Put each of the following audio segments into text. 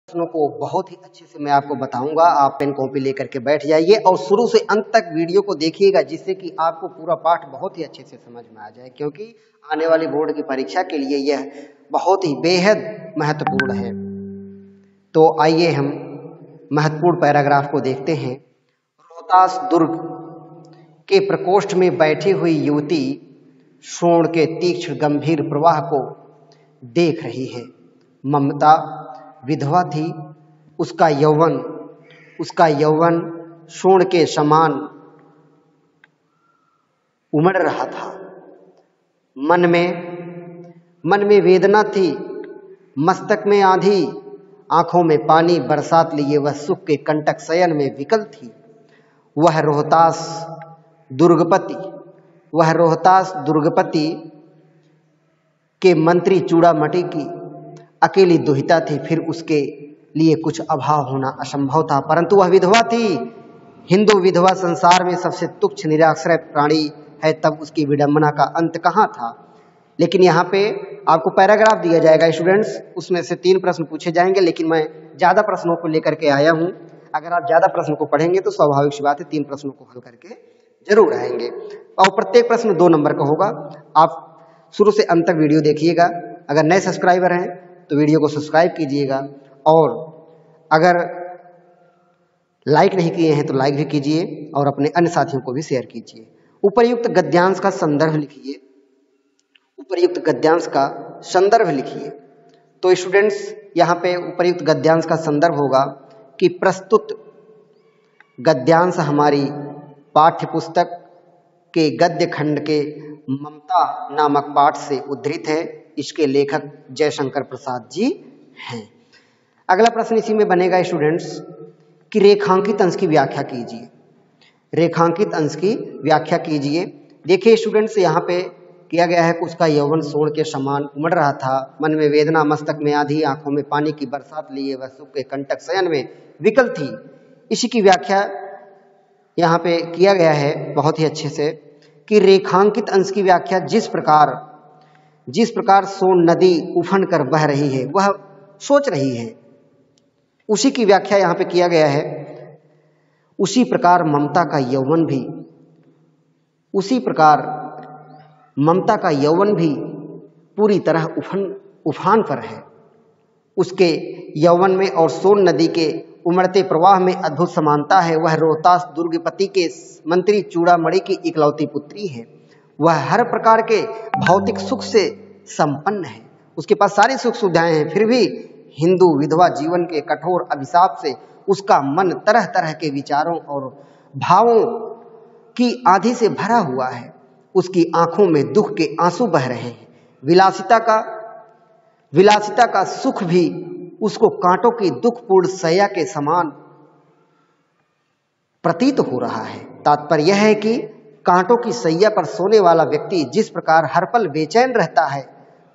प्रश्नों को बहुत ही अच्छे से मैं आपको बताऊंगा। आप पेन कॉपी लेकर के बैठ जाइए और शुरू से अंत तक वीडियो को देखिएगा, जिससे कि आपको पूरा पाठ बहुत ही अच्छे से समझ में आ जाए, क्योंकि आने वाली बोर्ड की परीक्षा के लिए यह बहुत ही बेहद महत्वपूर्ण है। तो आइए हम महत्वपूर्ण पैराग्राफ को देखते हैं। रोहतास दुर्ग के प्रकोष्ठ में बैठी हुई युवती शोण के तीक्ष्ण गंभीर प्रवाह को देख रही है। ममता विधवा थी। उसका यौवन शोण के समान उमड़ रहा था। मन में वेदना थी, मस्तक में आंधी, आंखों में पानी, बरसात लिए वह सुख के कंटक शयन में विकल थी। वह रोहतास दुर्गपति के मंत्री चूड़ामणि की अकेली दुहिता थी। फिर उसके लिए कुछ अभाव होना असंभव था, परंतु वह विधवा थी। हिंदू विधवा संसार में सबसे तुच्छ निराश्रय प्राणी है, तब उसकी विडंबना का अंत कहाँ था। लेकिन यहाँ पे आपको पैराग्राफ दिया जाएगा स्टूडेंट्स, उसमें से 3 प्रश्न पूछे जाएंगे, लेकिन मैं ज़्यादा प्रश्नों को लेकर के आया हूँ। अगर आप ज़्यादा प्रश्न को पढ़ेंगे तो स्वाभाविक सी बात है 3 प्रश्नों को हल करके जरूर आएंगे, और प्रत्येक प्रश्न 2 नंबर का होगा। आप शुरू से अंत तक वीडियो देखिएगा। अगर नए सब्सक्राइबर हैं तो वीडियो को सब्सक्राइब कीजिएगा, और अगर लाइक नहीं किए हैं तो लाइक भी कीजिए और अपने अन्य साथियों को भी शेयर कीजिए। उपर्युक्त गद्यांश का संदर्भ लिखिए। तो स्टूडेंट्स यहाँ पे उपर्युक्त गद्यांश का संदर्भ होगा कि प्रस्तुत गद्यांश हमारी पाठ्य पुस्तक के गद्य खंड के ममता नामक पाठ से उद्धृत है। इसके लेखक जयशंकर प्रसाद जी हैं। अगला प्रश्न इसी में बनेगा स्टूडेंट्स कि रेखांकित अंश की व्याख्या कीजिए। देखिए स्टूडेंट्स, यहाँ पे किया गया है कि उसका यौवन सोण के समान उमड़ रहा था। मन में वेदना, मस्तक में आंधी, आंखों में पानी की बरसात लिए वह सुख के कंटक शयन में विकल थी। इसी की व्याख्या यहाँ पे किया गया है बहुत ही अच्छे से कि रेखांकित अंश की व्याख्या जिस प्रकार सोन नदी उफन कर बह रही है, वह सोच रही है, उसी की व्याख्या यहाँ पे किया गया है। उसी प्रकार ममता का यौवन भी पूरी तरह उफान पर है। उसके यौवन में और सोन नदी के उमड़ते प्रवाह में अद्भुत समानता है। वह रोहतास दुर्गपति के मंत्री चूड़ामणि की इकलौती पुत्री है। वह हर प्रकार के भौतिक सुख से संपन्न है, उसके पास सारी सुख सुविधाएं हैं, फिर भी हिंदू विधवा जीवन के कठोर अभिशाप से उसका मन तरह तरह के विचारों और भावों की आंधी से भरा हुआ है। उसकी आंखों में दुख के आंसू बह रहे हैं। विलासिता का सुख भी उसको कांटों की दुखपूर्ण सैया के समान प्रतीत हो रहा है। तात्पर्य यह है कि कांटों की सैया पर सोने वाला व्यक्ति जिस प्रकार हर पल बेचैन रहता है,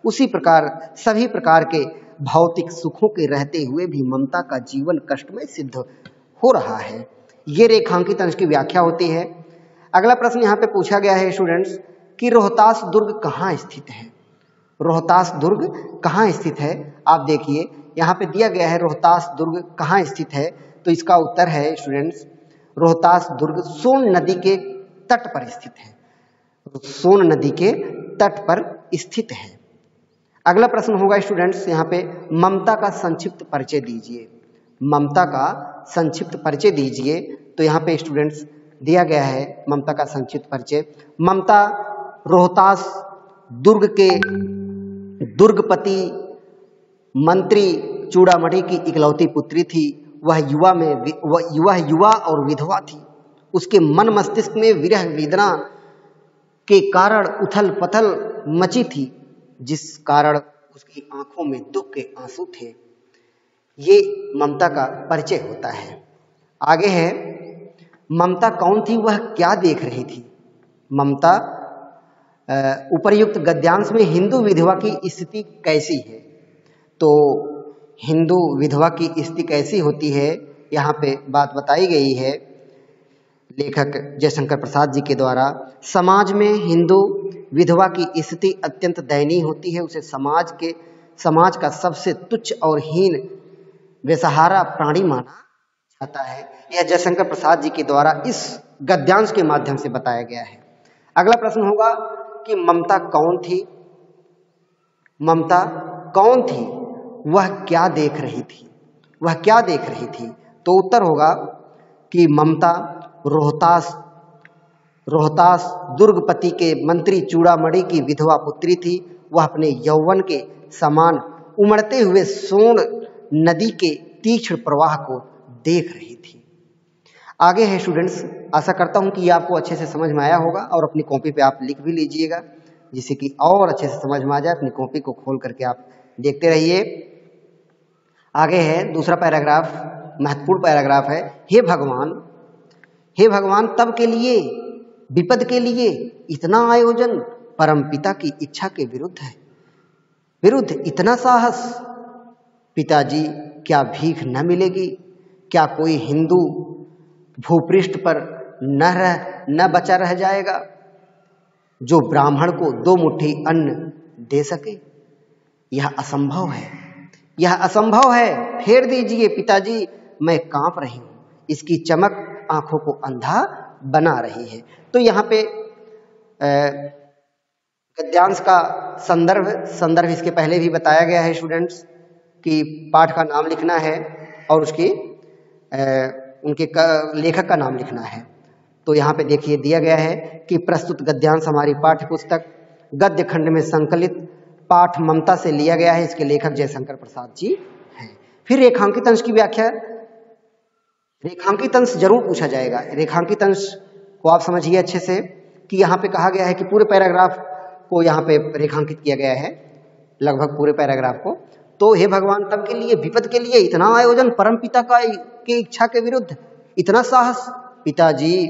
उसी प्रकार सभी प्रकार के भौतिक सुखों के रहते हुए भी ममता का जीवन कष्टमय सिद्ध हो रहा है। ये रेखांकित अंश की व्याख्या होती है। अगला प्रश्न यहाँ पे पूछा गया है स्टूडेंट्स कि रोहतास दुर्ग कहाँ स्थित है। आप देखिए यहाँ पे दिया गया है रोहतास दुर्ग कहाँ स्थित है, तो इसका उत्तर है स्टूडेंट्स, रोहतास दुर्ग सोन नदी के तट पर स्थित है। अगला प्रश्न होगा स्टूडेंट्स यहाँ पे ममता का संक्षिप्त परिचय दीजिए। तो यहाँ पे स्टूडेंट्स दिया गया है ममता का संक्षिप्त परिचय। ममता रोहतास दुर्ग के दुर्गपति मंत्री चूड़ामणि की इकलौती पुत्री थी। वह युवा और विधवा थी। उसके मन मस्तिष्क में विरह वेदना के कारण उथल पथल मची थी, जिस कारण उसकी आंखों में दुख के आंसू थे। ये ममता का परिचय होता है। आगे है ममता कौन थी, वह क्या देख रही थी। ममता उपर्युक्त गद्यांश में हिंदू विधवा की स्थिति कैसी है। तो हिंदू विधवा की स्थिति कैसी होती है, यहाँ पे बात बताई गई है लेखक जयशंकर प्रसाद जी के द्वारा। समाज में हिंदू विधवा की स्थिति अत्यंत दयनीय होती है। उसे समाज का सबसे तुच्छ और हीन बेसहारा प्राणी माना जाता है। यह जयशंकर प्रसाद जी के द्वारा इस गद्यांश के माध्यम से बताया गया है। अगला प्रश्न होगा कि ममता कौन थी? ममता कौन थी? वह क्या देख रही थी? वह क्या देख रही थी? तो उत्तर होगा कि ममता रोहतास दुर्गपति के मंत्री चूड़ामणि की विधवा पुत्री थी। वह अपने यौवन के समान उमड़ते हुए सोन नदी के तीक्ष्ण प्रवाह को देख रही थी। आगे है स्टूडेंट्स, आशा करता हूं कि ये आपको अच्छे से समझ में आया होगा और अपनी कॉपी पे आप लिख भी लीजिएगा, जिससे कि और अच्छे से समझ में आ जाए। अपनी कॉपी को खोल करके आप देखते रहिए। आगे है दूसरा पैराग्राफ, महत्वपूर्ण पैराग्राफ है। हे भगवान, तब के लिए, विपद के लिए इतना आयोजन परमपिता की इच्छा के विरुद्ध इतना साहस। पिताजी, क्या भीख न मिलेगी? क्या कोई हिंदू भूपृष्ठ पर न बचा रह जाएगा जो ब्राह्मण को 2 मुट्ठी अन्न दे सके? यह असंभव है, यह असंभव है। फेर दीजिए पिताजी, मैं कांप रही हूं। इसकी चमक आंखों को अंधा बना रही है। तो यहाँ पे गद्यांश का संदर्भ इसके पहले भी बताया गया है स्टूडेंट्स, कि पाठ का नाम लिखना है और उसकी उनके लेखक का नाम लिखना है। तो यहाँ पे देखिए दिया गया है कि प्रस्तुत गद्यांश हमारी पाठ्य पुस्तक गद्य खंड में संकलित पाठ ममता से लिया गया है। इसके लेखक जयशंकर प्रसाद जी हैं। फिर रेखांकित अंश की व्याख्या। रेखांकित अंश जरूर पूछा जाएगा। रेखांकित अंश को आप समझिए अच्छे से कि यहाँ पे कहा गया है कि पूरे पैराग्राफ को यहाँ पे रेखांकित किया गया है, लगभग पूरे पैराग्राफ को। तो हे भगवान, तब के लिए, विपद के लिए इतना आयोजन, परम पिता की इच्छा के विरुद्ध इतना साहस। पिताजी,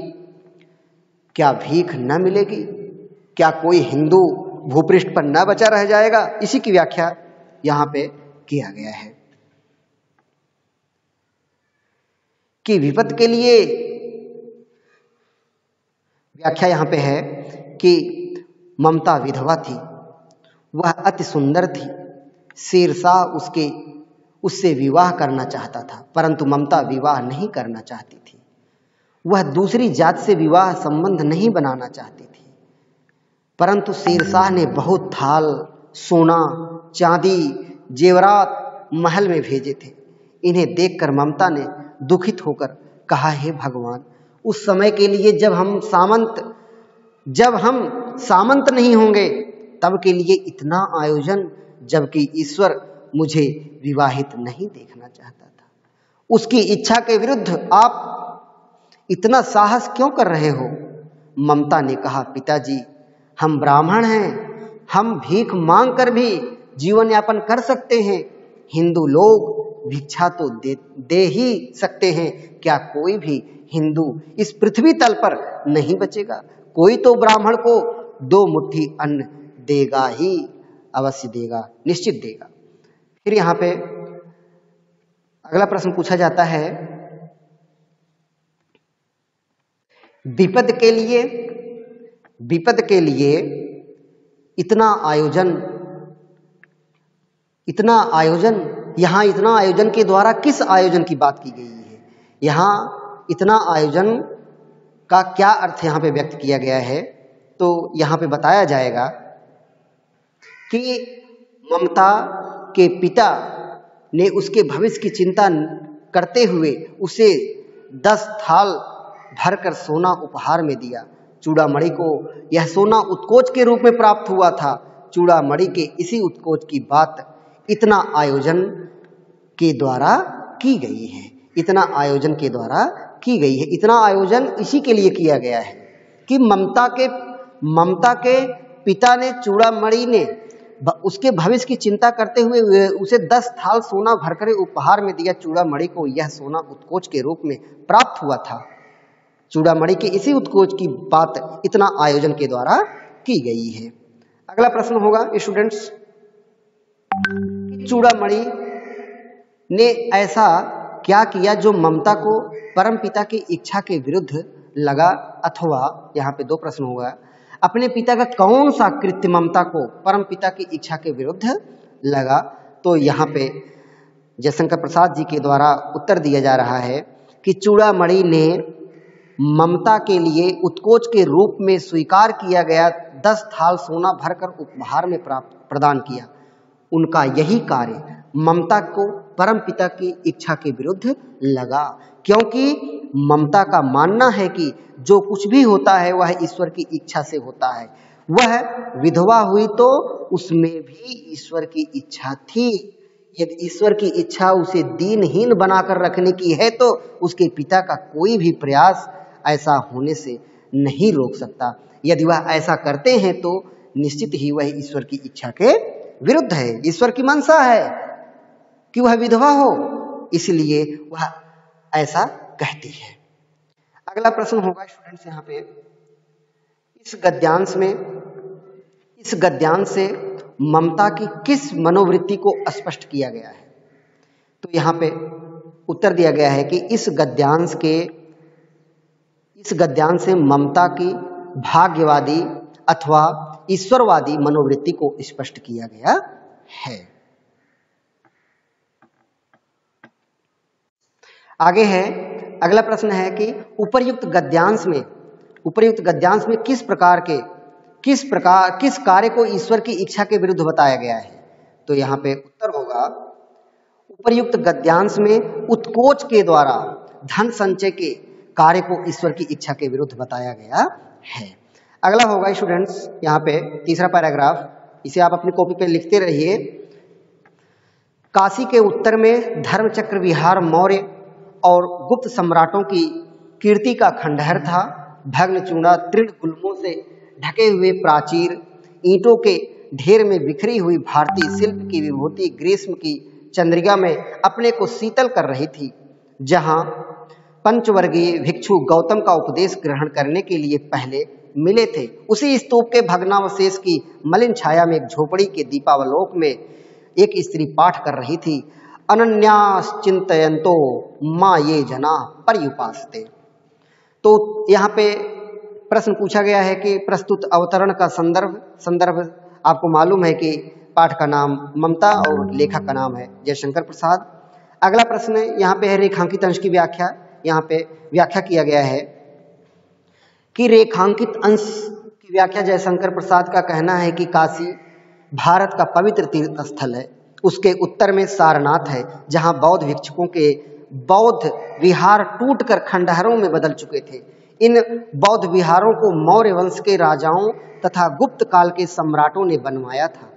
क्या भीख न मिलेगी? क्या कोई हिंदू भूपृष्ठ पर न बचा रह जाएगा? इसी की व्याख्या यहाँ पे किया गया है कि विपद के लिए व्याख्या यहाँ पे है कि ममता विधवा थी, वह अति सुंदर थी। शेरशाह उससे विवाह करना चाहता था, परंतु ममता विवाह नहीं करना चाहती थी। वह दूसरी जात से विवाह संबंध नहीं बनाना चाहती थी, परंतु शेरशाह ने बहुत थाल सोना, चांदी, जेवरात महल में भेजे थे। इन्हें देखकर ममता ने दुखित होकर कहा, हे भगवान, उस समय के लिए जब हम सामंत नहीं होंगे, तब के लिए इतना आयोजन, जबकि ईश्वर मुझे विवाहित नहीं देखना चाहता था। उसकी इच्छा के विरुद्ध आप इतना साहस क्यों कर रहे हो? ममता ने कहा, पिताजी, हम ब्राह्मण हैं, हम भीख मांग कर भी जीवन यापन कर सकते हैं। हिंदू लोग भिक्षा तो दे ही सकते हैं। क्या कोई भी हिंदू इस पृथ्वी तल पर नहीं बचेगा? कोई तो ब्राह्मण को 2 मुट्ठी अन्न देगा ही, अवश्य देगा, निश्चित देगा। फिर यहाँ पे अगला प्रश्न पूछा जाता है, विपद के लिए इतना आयोजन, यहाँ इतना आयोजन के द्वारा किस आयोजन की बात की गई है? यहाँ इतना आयोजन का क्या अर्थ यहाँ पे व्यक्त किया गया है? तो यहाँ पे बताया जाएगा कि ममता के पिता ने उसके भविष्य की चिंता करते हुए उसे 10 थाल भरकर सोना उपहार में दिया। चूड़ामणि को यह सोना उत्कोच के रूप में प्राप्त हुआ था। चूड़ामणि के इसी उत्कोच की बात इतना आयोजन के द्वारा की गई है। इतना आयोजन के द्वारा की गई है। इतना आयोजन इसी के लिए किया गया है कि ममता के पिता ने, चूड़ामणि ने उसके भविष्य की चिंता करते हुए उसे 10 थाल सोना भरकर उपहार में दिया। चूड़ामणि को यह सोना उत्कोच के रूप में प्राप्त हुआ था। चूड़ामणि के इसी उत्कोच की बात इतना आयोजन के द्वारा की गई है। अगला प्रश्न होगा स्टूडेंट्स, चूड़ामणि ने ऐसा क्या किया जो ममता को परमपिता की इच्छा के विरुद्ध लगा? अथवा यहाँ पे 2 प्रश्न होगा, अपने पिता का कौन सा कृत्य ममता को परमपिता की इच्छा के विरुद्ध लगा? तो यहाँ पे जयशंकर प्रसाद जी के द्वारा उत्तर दिया जा रहा है कि चूड़ामणि ने ममता के लिए उत्कोच के रूप में स्वीकार किया गया 10 थाल सोना भरकर उपहार में प्रदान किया। उनका यही कार्य ममता को परमपिता की इच्छा के विरुद्ध लगा, क्योंकि ममता का मानना है कि जो कुछ भी होता है वह ईश्वर की इच्छा से होता है। वह विधवा हुई तो उसमें भी ईश्वर की इच्छा थी। यदि ईश्वर की इच्छा उसे दीनहीन बनाकर रखने की है तो उसके पिता का कोई भी प्रयास ऐसा होने से नहीं रोक सकता। यदि वह ऐसा करते हैं तो निश्चित ही वह ईश्वर की इच्छा के विरुद्ध है। ईश्वर की मंशा है कि वह विधवा हो, इसलिए वह ऐसा कहती है। अगला प्रश्न होगा स्टूडेंट्स, यहाँ पे इस गद्यांश से ममता की किस मनोवृत्ति को स्पष्ट किया गया है? तो यहाँ पे उत्तर दिया गया है कि इस गद्यांश से ममता की भाग्यवादी अथवा ईश्वरवादी मनोवृत्ति को स्पष्ट किया गया है। आगे है, अगला प्रश्न है कि उपर्युक्त गद्यांश में किस कार्य को ईश्वर की इच्छा के विरुद्ध बताया गया है? तो यहाँ पे उत्तर होगा, उपर्युक्त गद्यांश में उत्कोच के द्वारा धन संचय के कार्य को ईश्वर की इच्छा के विरुद्ध बताया गया है। अगला होगा स्टूडेंट्स, यहाँ पे तीसरा पैराग्राफ, इसे आप अपनी कॉपी पे लिखते रहिए। काशी के उत्तर में धर्मचक्र विहार मौर्य और गुप्त सम्राटों की कीर्ति का खंडहर था। भग्न चूड़ा तृण गुल्मों से ढके हुए प्राचीर, ईंटों के ढेर में बिखरी हुई भारतीय शिल्प की विभूति ग्रीष्म की चंद्रिका में अपने को शीतल कर रही थी। जहां पंचवर्गीय भिक्षु गौतम का उपदेश ग्रहण करने के लिए पहले मिले थे, उसी स्तूप के भग्नावशेष की मलिन छाया में एक झोपड़ी के दीपावलोक में एक स्त्री पाठ कर रही थी। अनन्यास चिंतयन्तो माँ ये जना पर्युपासते। तो यहाँ पे प्रश्न पूछा गया है कि प्रस्तुत अवतरण का संदर्भ आपको मालूम है कि पाठ का नाम ममता और लेखक का नाम है जयशंकर प्रसाद। अगला प्रश्न यहाँ पे है रेखांकित अंश की व्याख्या। यहाँ पे व्याख्या किया गया है कि रेखांकित अंश की व्याख्या जयशंकर प्रसाद का कहना है कि काशी भारत का पवित्र तीर्थ स्थल है। उसके उत्तर में सारनाथ है, जहां बौद्ध भिक्षुकों के बौद्ध विहार टूटकर खंडहरों में बदल चुके थे। इन बौद्ध विहारों को मौर्य वंश के राजाओं तथा गुप्त काल के सम्राटों ने बनवाया था।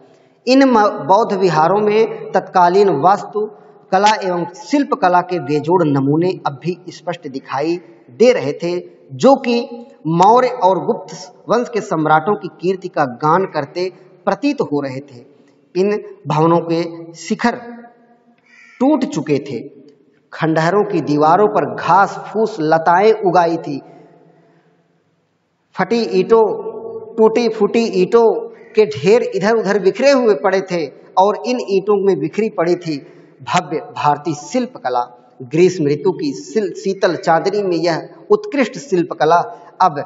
इन बौद्ध विहारों में तत्कालीन वास्तु कला एवं शिल्प कला के बेजोड़ नमूने अब भी स्पष्ट दिखाई दे रहे थे, जो कि मौर्य और गुप्त वंश के सम्राटों की कीर्ति का गान करते प्रतीत हो रहे थे। इन भवनों के शिखर टूट चुके थे, खंडहरों की दीवारों पर घास फूस लताएं उगाई थी, फटी ईंटों टूटी फूटी ईंटों के ढेर इधर उधर बिखरे हुए पड़े थे और इन ईंटों में बिखरी पड़ी थी भव्य भारतीय शिल्प कला। ग्रीष्म ऋतु की शीतल चांदनी में यह उत्कृष्ट शिल्प कला अब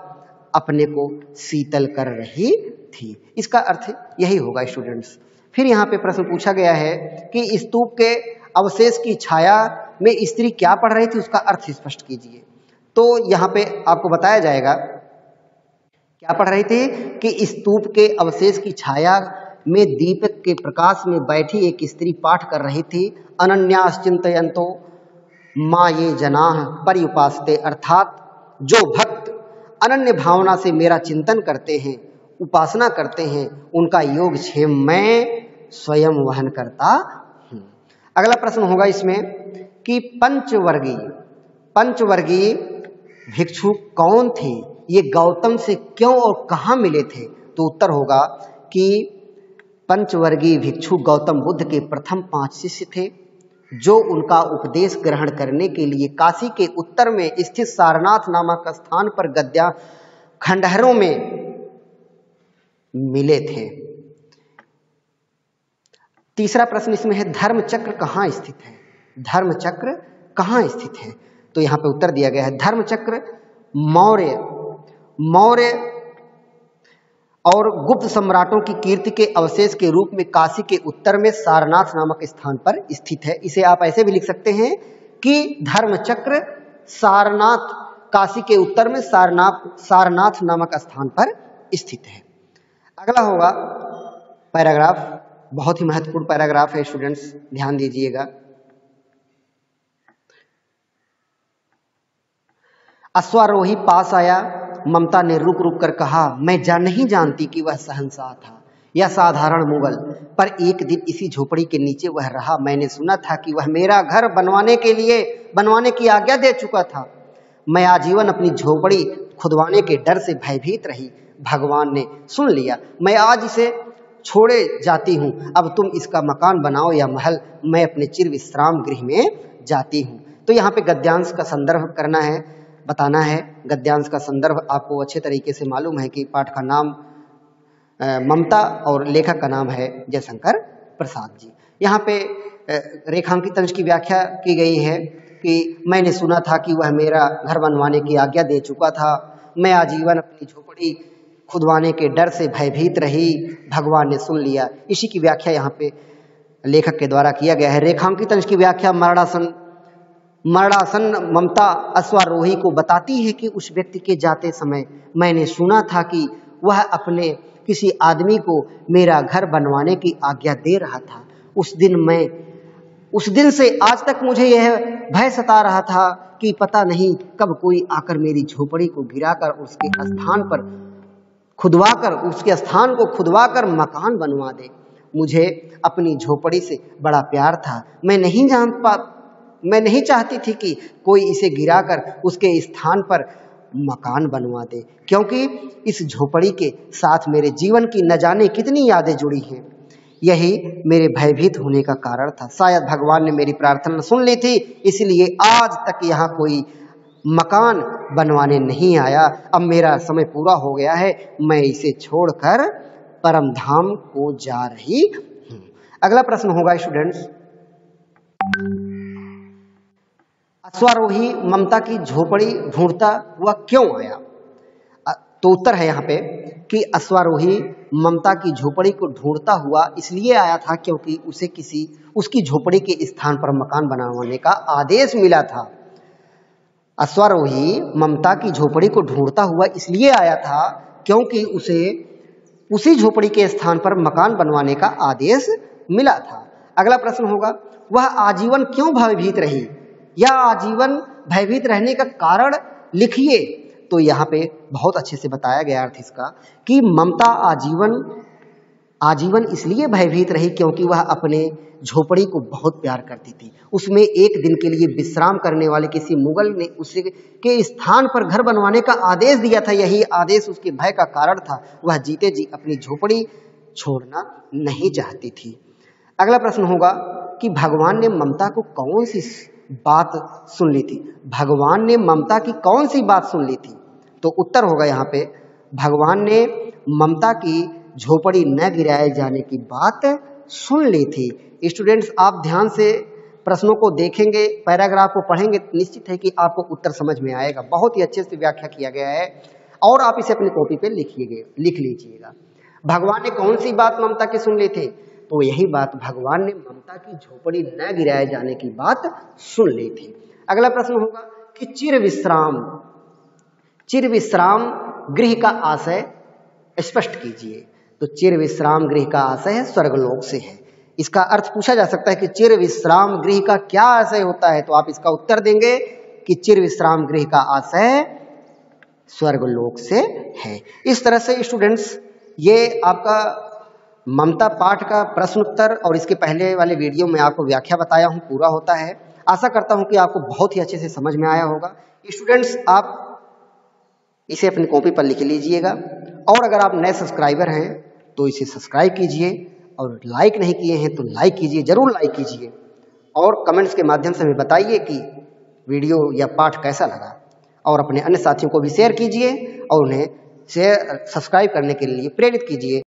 अपने को शीतल कर रही थी। इसका अर्थ यही होगा स्टूडेंट्स। फिर यहाँ पे प्रश्न पूछा गया है कि स्तूप के अवशेष की छाया में स्त्री क्या पढ़ रही थी, उसका अर्थ स्पष्ट कीजिए। तो यहाँ पे आपको बताया जाएगा क्या पढ़ रही थी कि स्तूप के अवशेष की छाया में दीपक के प्रकाश में बैठी एक स्त्री पाठ कर रही थी। अनन्यास चिंतयन्तो माँ ये जनाः पर्युपासते, अर्थात जो भक्त अनन्य भावना से मेरा चिंतन करते हैं, उपासना करते हैं, उनका योगक्षेम मैं स्वयं वहन करता हूँ। अगला प्रश्न होगा इसमें कि पंचवर्गीय भिक्षु कौन थे, ये गौतम से क्यों और कहाँ मिले थे? तो उत्तर होगा कि पंचवर्गीय भिक्षु गौतम बुद्ध के प्रथम 5 शिष्य थे, जो उनका उपदेश ग्रहण करने के लिए काशी के उत्तर में स्थित सारनाथ नामक स्थान पर गद्या खंडहरों में मिले थे। तीसरा प्रश्न इसमें है धर्मचक्र कहाँ स्थित है? धर्मचक्र कहाँ स्थित है? तो यहाँ पे उत्तर दिया गया है धर्मचक्र मौर्य और गुप्त सम्राटों की कीर्ति के अवशेष के रूप में काशी के उत्तर में सारनाथ नामक स्थान पर स्थित है। इसे आप ऐसे भी लिख सकते हैं कि धर्मचक्र सारनाथ, काशी के उत्तर में सारनाथ नामक स्थान पर स्थित है। अगला होगा पैराग्राफ, बहुत ही महत्वपूर्ण पैराग्राफ है स्टूडेंट्स, ध्यान दीजिएगा। अश्वारोही पास आया, ममता ने रुक रुक कर कहा, मैं नहीं जानती कि वह शहंशाह था या साधारण मुगल, पर एक दिन इसी झोपड़ी के नीचे वह रहा। मैंने सुना था कि वह मेरा घर बनवाने की आज्ञा दे चुका था। मैं आजीवन अपनी झोपड़ी खुदवाने के डर से भयभीत रही। भगवान ने सुन लिया। मैं आज इसे छोड़े जाती हूँ। अब तुम इसका मकान बनाओ या महल, मैं अपने चिर विश्राम गृह में जाती हूँ। तो यहाँ पे गद्यांश का संदर्भ करना है, बताना है। गद्यांश का संदर्भ आपको अच्छे तरीके से मालूम है कि पाठ का नाम ममता और लेखक का नाम है जयशंकर प्रसाद जी। यहाँ पे रेखांकित अंश की व्याख्या की गई है कि मैंने सुना था कि वह मेरा घर बनवाने की आज्ञा दे चुका था। मैं आजीवन अपनी झोपड़ी खुदवाने के डर से भयभीत रही। भगवान ने सुन लिया। इसी की व्याख्या यहाँ पे लेखक के द्वारा किया गया है। रेखांकित अंश की व्याख्या मरणासन ममता अश्वारोही को बताती है कि उस व्यक्ति के जाते समय मैंने सुना था कि वह अपने किसी आदमी को मेरा घर बनवाने की आज्ञा दे रहा था। उस दिन से आज तक मुझे यह भय सता रहा था कि पता नहीं कब कोई आकर मेरी झोपड़ी को गिराकर उसके स्थान को खुदवाकर मकान बनवा दे। मुझे अपनी झोपड़ी से बड़ा प्यार था। मैं नहीं चाहती थी कि कोई इसे गिराकर उसके स्थान पर मकान बनवा दे, क्योंकि इस झोपड़ी के साथ मेरे जीवन की न जाने कितनी यादें जुड़ी हैं। यही मेरे भयभीत होने का कारण था। शायद भगवान ने मेरी प्रार्थना सुन ली थी, इसलिए आज तक यहाँ कोई मकान बनवाने नहीं आया। अब मेरा समय पूरा हो गया है, मैं इसे छोड़कर परम धाम को जा रही हूँ। अगला प्रश्न होगा स्टूडेंट्स, अश्वारोही ममता की झोपड़ी ढूंढता हुआ क्यों आया? तो उत्तर है यहाँ पे कि अश्वारोही ममता की झोपड़ी को ढूंढता हुआ इसलिए आया था क्योंकि उसे उसकी झोपड़ी के स्थान पर मकान बनवाने का आदेश मिला था। अश्वारोही ममता की झोपड़ी को ढूंढता हुआ इसलिए आया था क्योंकि उसे उसी झोपड़ी के स्थान पर मकान बनवाने का आदेश मिला था। अगला प्रश्न होगा, वह आजीवन क्यों भयभीत रही या आजीवन भयभीत रहने का कारण लिखिए। तो यहाँ पे बहुत अच्छे से बताया गया अर्थ इसका कि ममता आजीवन इसलिए भयभीत रही क्योंकि वह अपने झोपड़ी को बहुत प्यार करती थी। उसमें एक दिन के लिए विश्राम करने वाले किसी मुगल ने उसे के स्थान पर घर बनवाने का आदेश दिया था। यही आदेश उसके भय का कारण था। वह जीते जी अपनी झोपड़ी छोड़ना नहीं चाहती थी। अगला प्रश्न होगा कि भगवान ने ममता को कौन सी बात सुन ली थी? भगवान ने ममता की कौन सी बात सुन ली थी? तो उत्तर होगा यहाँ पे, भगवान ने ममता की झोपड़ी न गिराए जाने की बात सुन ली थी। स्टूडेंट्स, आप ध्यान से प्रश्नों को देखेंगे, पैराग्राफ को पढ़ेंगे, निश्चित है कि आपको उत्तर समझ में आएगा। बहुत ही अच्छे से व्याख्या किया गया है और आप इसे अपनी कॉपी पे लिख लीजिएगा। भगवान ने कौन सी बात ममता की सुन ली थी? तो यही बात, भगवान ने ममता की झोपड़ी न गिराए जाने की बात सुन ली थी। अगला प्रश्न होगा कि चिर विश्राम गृह का आशय स्पष्ट कीजिए। तो चिर विश्राम गृह का आशय है स्वर्गलोक से है। इसका अर्थ पूछा जा सकता है कि चिर विश्राम गृह का क्या आशय होता है? तो आप इसका उत्तर देंगे कि चिर विश्राम गृह का आशय स्वर्गलोक से है। इस तरह से स्टूडेंट्स, ये आपका ममता पाठ का प्रश्न उत्तर और इसके पहले वाले वीडियो में आपको व्याख्या बताया हूं पूरा होता है। आशा करता हूं कि आपको बहुत ही अच्छे से समझ में आया होगा। स्टूडेंट्स, आप इसे अपनी कॉपी पर लिख लीजिएगा और अगर आप नए सब्सक्राइबर हैं तो इसे सब्सक्राइब कीजिए और लाइक नहीं किए हैं तो लाइक कीजिए, जरूर लाइक कीजिए और कमेंट्स के माध्यम से हमें बताइए कि वीडियो या पाठ कैसा लगा और अपने अन्य साथियों को भी शेयर कीजिए और उन्हें सब्सक्राइब करने के लिए प्रेरित कीजिए।